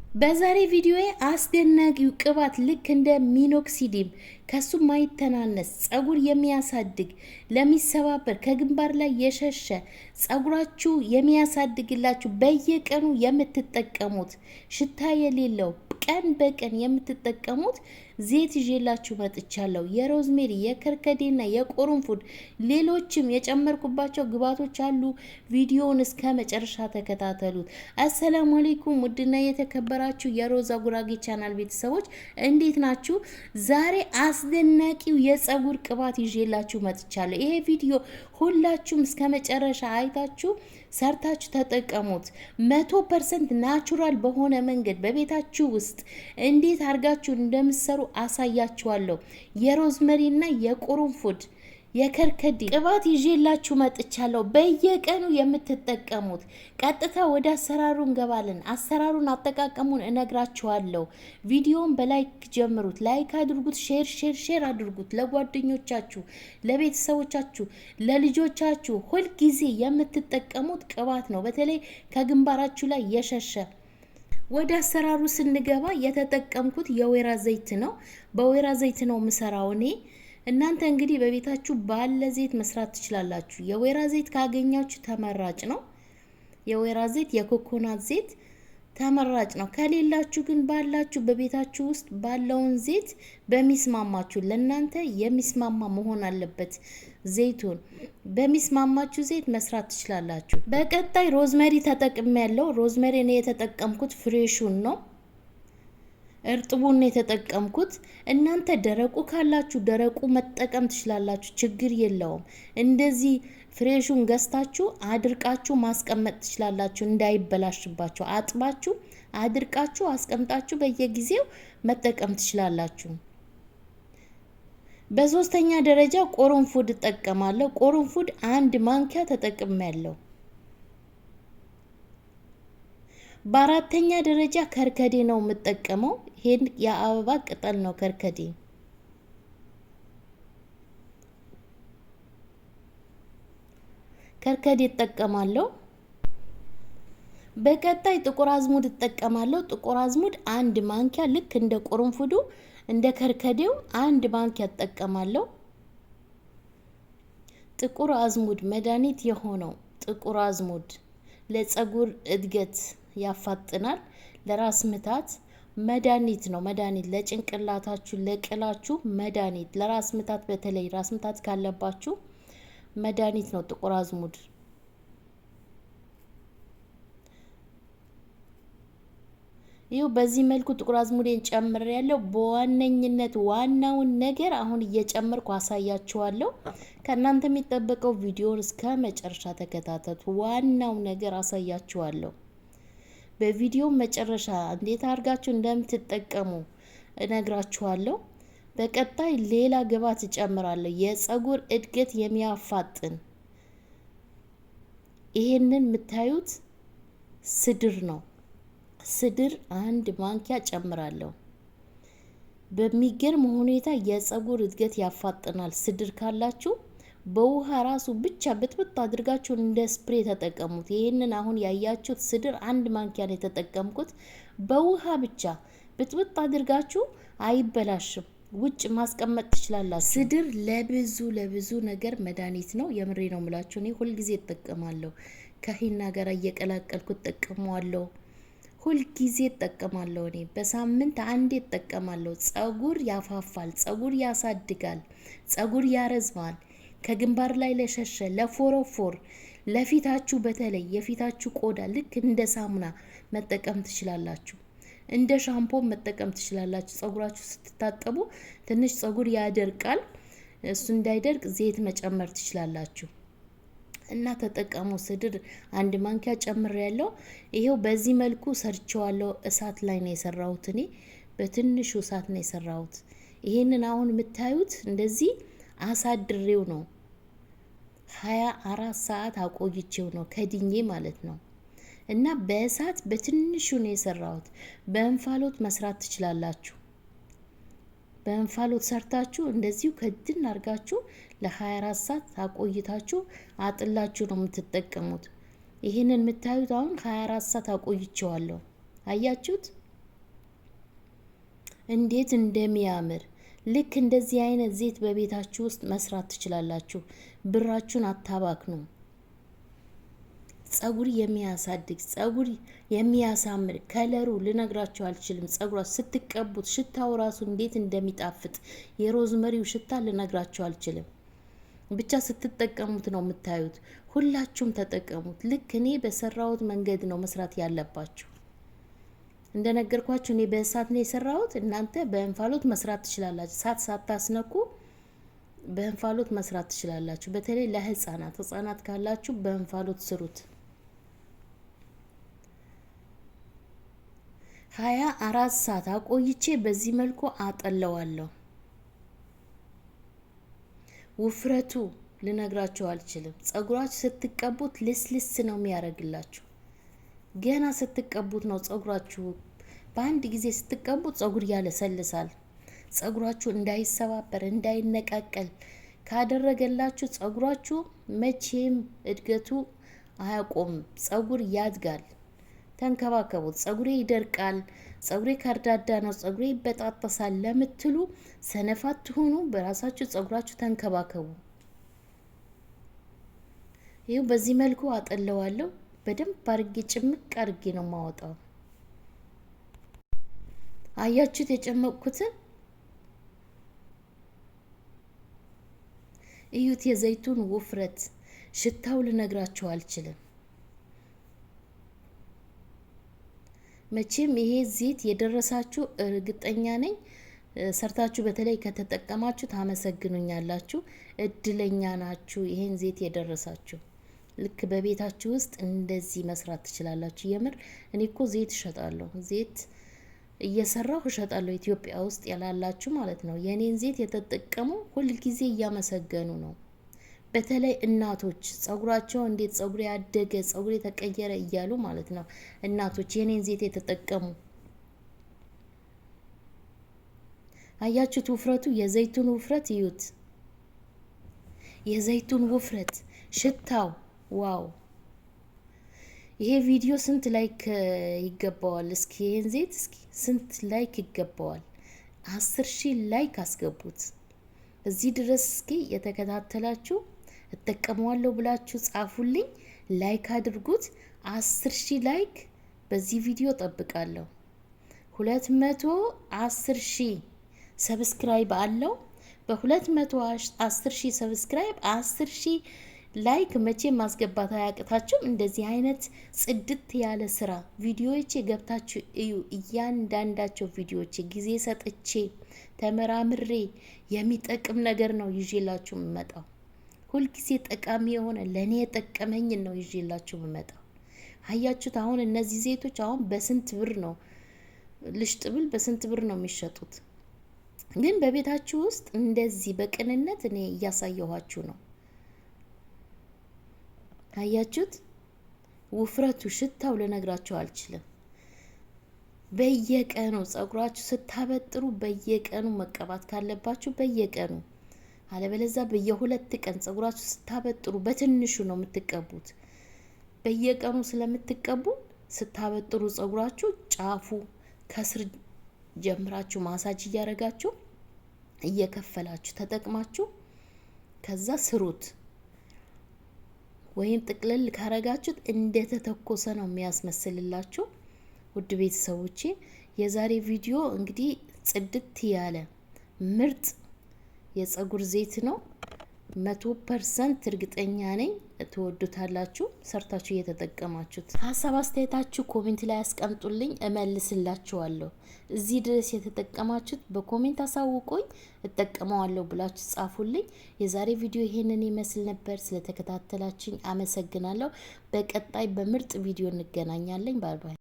በዛሬ ቪዲዮ አስደናቂው ቅባት ልክ እንደ ሚኖክሲዲል ከሱ ማይተናነስ ጸጉር የሚያሳድግ ለሚሰባበር ከግንባር ላይ የሸሸ ጸጉራችሁ የሚያሳድግላችሁ በየቀኑ የምትጠቀሙት ሽታ የሌለው ቀን በቀን የምትጠቀሙት ዘይት ይዤላችሁ መጥቻለሁ። የሮዝሜሪ የከርከዴና የቆርንፉድ ሌሎችም የጨመርኩባቸው ግብአቶች አሉ። ቪዲዮውን እስከ መጨረሻ ተከታተሉት። አሰላሙ አለይኩም ውድና የተከበራችሁ የሮዛ ጉራጌ ቻናል ቤተሰቦች እንዴት ናችሁ? ዛሬ አስደናቂው የጸጉር ቅባት ይዤላችሁ መጥቻለሁ። ይሄ ቪዲዮ ሁላችሁም እስከ መጨረሻ አይታችሁ ሰርታችሁ ተጠቀሙት። 100% ናቹራል በሆነ መንገድ በቤታችሁ ውስጥ እንዴት አድርጋችሁ እንደምትሰሩ አሳያችኋለሁ። የሮዝመሪና የቁርንፉድ የከርከዴ ቅባት ይዤላችሁ መጥቻለሁ። በየቀኑ የምትጠቀሙት። ቀጥታ ወደ አሰራሩ እንገባለን። አሰራሩን አጠቃቀሙን እነግራችኋለሁ። ቪዲዮውን በላይክ ጀምሩት። ላይክ አድርጉት፣ ሼር አድርጉት ለጓደኞቻችሁ፣ ለቤተሰቦቻችሁ፣ ለልጆቻችሁ። ሁልጊዜ የምትጠቀሙት ቅባት ነው። በተለይ ከግንባራችሁ ላይ የሸሸ። ወደ አሰራሩ ስንገባ የተጠቀምኩት የወይራ ዘይት ነው። በወይራ ዘይት ነው ምሰራው እኔ። እናንተ እንግዲህ በቤታችሁ ባለ ዘይት መስራት ትችላላችሁ። የወይራ ዘይት ካገኛችሁ ተመራጭ ነው። የወይራ ዘይት የኮኮናት ዘይት ተመራጭ ነው። ከሌላችሁ ግን ባላችሁ በቤታችሁ ውስጥ ባለውን ዘይት በሚስማማችሁ ለእናንተ የሚስማማ መሆን አለበት። ዘይቱን በሚስማማችሁ ዘይት መስራት ትችላላችሁ። በቀጣይ ሮዝመሪ ተጠቅሜያለሁ። ሮዝመሪ እኔ የተጠቀምኩት ፍሬሹን ነው። እርጥቡን የተጠቀምኩት። እናንተ ደረቁ ካላችሁ ደረቁ መጠቀም ትችላላችሁ፣ ችግር የለውም። እንደዚህ ፍሬሹን ገዝታችሁ አድርቃችሁ ማስቀመጥ ትችላላችሁ፣ እንዳይበላሽባችሁ። አጥባችሁ አድርቃችሁ አስቀምጣችሁ በየጊዜው መጠቀም ትችላላችሁ። በሶስተኛ ደረጃ ቆርንፉድ እጠቀማለሁ። ቆርንፉድ 1 ማንኪያ ተጠቅሜያለሁ። በአራተኛ ደረጃ ከርከዴ ነው የምጠቀመው። ይሄን የአበባ ቅጠል ነው ከርከዴ። ከርከዴ እጠቀማለሁ። በቀጣይ ጥቁር አዝሙድ እጠቀማለሁ። ጥቁር አዝሙድ 1 ማንኪያ ልክ እንደ ቆርንፉዱ እንደ ከርከዴው 1 ማንኪያ እጠቀማለሁ። ጥቁር አዝሙድ መድኃኒት የሆነው ጥቁር አዝሙድ ለጸጉር እድገት ያፋጥናል። ለራስ ምታት መድኃኒት ነው። መድኃኒት ለጭንቅላታችሁ ለቅላችሁ መድኃኒት፣ ለራስ ምታት በተለይ ራስ ምታት ካለባችሁ መድኃኒት ነው ጥቁር አዝሙድ። ይኸው በዚህ መልኩ ጥቁር አዝሙዴን ጨምሬያለሁ። በዋነኝነት ዋናውን ነገር አሁን እየጨመርኩ አሳያችኋለሁ። ከእናንተ የሚጠበቀው ቪዲዮውን እስከ መጨረሻ ተከታተሉ። ዋናው ነገር አሳያችኋለሁ። በቪዲዮ መጨረሻ እንዴት አድርጋችሁ እንደምትጠቀሙ እነግራችኋለሁ። በቀጣይ ሌላ ግብአት እጨምራለሁ፣ የጸጉር እድገት የሚያፋጥን። ይሄንን የምታዩት ስድር ነው። ስድር 1 ማንኪያ ጨምራለሁ። በሚገርም ሁኔታ የጸጉር እድገት ያፋጥናል። ስድር ካላችሁ በውሃ ራሱ ብቻ ብጥብጥ አድርጋችሁ እንደ ስፕሬ ተጠቀሙት። ይሄንን አሁን ያያችሁት ስድር 1 ማንኪያ ነው የተጠቀምኩት። በውሃ ብቻ ብጥብጥ አድርጋችሁ አይበላሽም፣ ውጭ ማስቀመጥ ትችላላችሁ። ስድር ለብዙ ነገር መድኃኒት ነው። የምሬ ነው የምላችሁ። እኔ ሁልጊዜ እጠቀማለሁ። ከሂና ጋር እየቀላቀልኩ እጠቀመዋለሁ። ሁልጊዜ እጠቀማለሁ። እኔ በሳምንት 1 እጠቀማለሁ። ጸጉር ያፋፋል፣ ጸጉር ያሳድጋል፣ ጸጉር ያረዝማል። ከግንባር ላይ ለሸሸ ለፎሮፎር፣ ለፊታችሁ በተለይ የፊታችሁ ቆዳ ልክ እንደ ሳሙና መጠቀም ትችላላችሁ። እንደ ሻምፖ መጠቀም ትችላላችሁ። ጸጉራችሁ ስትታጠቡ ትንሽ ጸጉር ያደርቃል። እሱ እንዳይደርቅ ዘይት መጨመር ትችላላችሁ እና ተጠቀሙ። ስድር 1 ማንኪያ ጨምሬያለሁ። ይሄው በዚህ መልኩ ሰርቼዋለሁ። እሳት ላይ ነው የሰራሁት እኔ፣ በትንሹ እሳት ነው የሰራሁት። ይሄንን አሁን የምታዩት እንደዚህ አሳድሬው ነው። 24 ሰዓት አቆይቼው ነው ከድኜ ማለት ነው። እና በእሳት በትንሹ ነው የሰራሁት። በእንፋሎት መስራት ትችላላችሁ። በእንፋሎት ሰርታችሁ እንደዚሁ ከድን አድርጋችሁ ለ24 ሰዓት አቆይታችሁ አጥላችሁ ነው የምትጠቀሙት። ይሄንን የምታዩት አሁን 24 ሰዓት አቆይቼዋለሁ። አያችሁት? እንዴት እንደሚያምር! ልክ እንደዚህ አይነት ዘይት በቤታችሁ ውስጥ መስራት ትችላላችሁ። ብራችሁን አታባክኑ። ጸጉር የሚያሳድግ ጸጉር የሚያሳምር ከለሩ ልነግራችሁ አልችልም። ጸጉሯ ስትቀቡት ሽታው ራሱ እንዴት እንደሚጣፍጥ የሮዝመሪው ሽታ ልነግራችሁ አልችልም። ብቻ ስትጠቀሙት ነው የምታዩት። ሁላችሁም ተጠቀሙት። ልክ እኔ በሰራሁት መንገድ ነው መስራት ያለባችሁ። እንደነገርኳችሁ እኔ በእሳት ነው የሰራሁት። እናንተ በእንፋሎት መስራት ትችላላችሁ። እሳት ሳታስነኩ በእንፋሎት መስራት ትችላላችሁ። በተለይ ለህፃናት ካላችሁ በእንፋሎት ስሩት። 24 ሰዓት አቆይቼ በዚህ መልኩ አጠለዋለሁ። ውፍረቱ ልነግራችሁ አልችልም። ጸጉራችሁ ስትቀቡት ልስልስ ነው የሚያደርግላችሁ። ገና ስትቀቡት ነው ጸጉራችሁ በአንድ ጊዜ ስትቀቡት ጸጉር ያለሰልሳል። ጸጉራችሁ እንዳይሰባበር እንዳይነቃቀል ካደረገላችሁ ጸጉራችሁ መቼም እድገቱ አያቆምም። ጸጉር ያድጋል። ተንከባከቡት። ጸጉሬ ይደርቃል፣ ጸጉሬ ከርዳዳ ነው፣ ጸጉሬ ይበጣጠሳል ለምትሉ ሰነፋት ትሆኑ በራሳችሁ ጸጉራችሁ ተንከባከቡ። ይኸው በዚህ መልኩ አጠለዋለሁ። በደንብ አርጌ ጭምቅ አርጌ ነው ማወጣው። አያችሁት የጨመቅኩትን? እዩት የዘይቱን ውፍረት። ሽታው ልነግራችሁ አልችልም። መቼም ይሄ ዘይት የደረሳችሁ እርግጠኛ ነኝ። ሰርታችሁ በተለይ ከተጠቀማችሁ ታመሰግኑኛላችሁ። እድለኛ ናችሁ ይሄን ዘይት የደረሳችሁ። ልክ በቤታችሁ ውስጥ እንደዚህ መስራት ትችላላችሁ። የምር እኔ እኮ ዘይት እሸጣለሁ፣ ዘይት እየሰራሁ እሸጣለሁ። ኢትዮጵያ ውስጥ ያላላችሁ ማለት ነው። የኔን ዘይት የተጠቀሙ ሁልጊዜ እያመሰገኑ ነው። በተለይ እናቶች ጸጉራቸው እንዴት ጸጉሬ ያደገ ጸጉሬ ተቀየረ እያሉ ማለት ነው። እናቶች የኔን ዘይት የተጠቀሙ አያችሁት? ውፍረቱ የዘይቱን ውፍረት እዩት። የዘይቱን ውፍረት፣ ሽታው ዋው! ይሄ ቪዲዮ ስንት ላይክ ይገባዋል? እስኪ ይሄን ዘይት እስኪ ስንት ላይክ ይገባዋል? 10,000 ላይክ አስገቡት። እዚህ ድረስ እስኪ የተከታተላችሁ እጠቀመዋለሁ ብላችሁ ጻፉልኝ፣ ላይክ አድርጉት። 10,000 ላይክ በዚህ ቪዲዮ ጠብቃለሁ። 210,000 ሰብስክራይብ አለው። በ210,000 ሰብስክራይብ 10,000 ላይክ መቼ ማስገባት አያቅታችሁም። እንደዚህ አይነት ጽድት ያለ ስራ ቪዲዮዎቼ ገብታችሁ እዩ። እያንዳንዳቸው ቪዲዮዎቼ ጊዜ ሰጥቼ ተመራምሬ የሚጠቅም ነገር ነው ይዤላችሁ የምመጣው። ሁልጊዜ ጠቃሚ የሆነ ለኔ የጠቀመኝን ነው ይዤላችሁ የምመጣው። አያችሁት? አሁን እነዚህ ዘይቶች አሁን በስንት ብር ነው ልሽጥብል በስንት ብር ነው የሚሸጡት? ግን በቤታችሁ ውስጥ እንደዚህ በቅንነት እኔ እያሳየኋችሁ ነው። አያችሁት? ውፍረቱ፣ ሽታው ልነግራችሁ አልችልም። በየቀኑ ጸጉራችሁ ስታበጥሩ በየቀኑ መቀባት ካለባችሁ በየቀኑ፣ አለበለዚያ በየ2 ቀን ጸጉራችሁ ስታበጥሩ በትንሹ ነው የምትቀቡት። በየቀኑ ስለምትቀቡ ስታበጥሩ ጸጉራችሁ ጫፉ ከስር ጀምራችሁ ማሳጅ እያረጋችሁ እየከፈላችሁ ተጠቅማችሁ ከዛ ስሩት። ወይም ጥቅልል ካረጋችሁት እንደተተኮሰ ነው የሚያስመስልላችሁ። ውድ ቤተሰቦቼ የዛሬ ቪዲዮ እንግዲህ ጽድት ያለ ምርጥ የጸጉር ዘይት ነው። 100% እርግጠኛ ነኝ ትወዱታላችሁ፣ ሰርታችሁ እየተጠቀማችሁት። ሀሳብ አስተያየታችሁ ኮሜንት ላይ አስቀምጡልኝ፣ እመልስላችኋለሁ። እዚህ ድረስ የተጠቀማችሁት በኮሜንት አሳውቁኝ፣ እጠቀመዋለሁ ብላችሁ ጻፉልኝ። የዛሬ ቪዲዮ ይሄንን ይመስል ነበር። ስለተከታተላችሁኝ አመሰግናለሁ። በቀጣይ በምርጥ ቪዲዮ እንገናኛለን። ባይ ባይ።